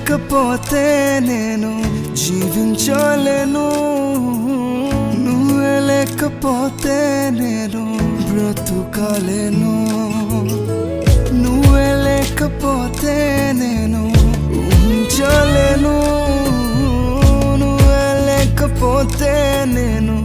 లేకపోతే నేను జీవించలేను, నువ్వే లేకపోతే నేను బ్రతుకలేను, నువ్వే లేకపోతే నేను ఊహించలేను, నువ్వే లేకపోతే నేను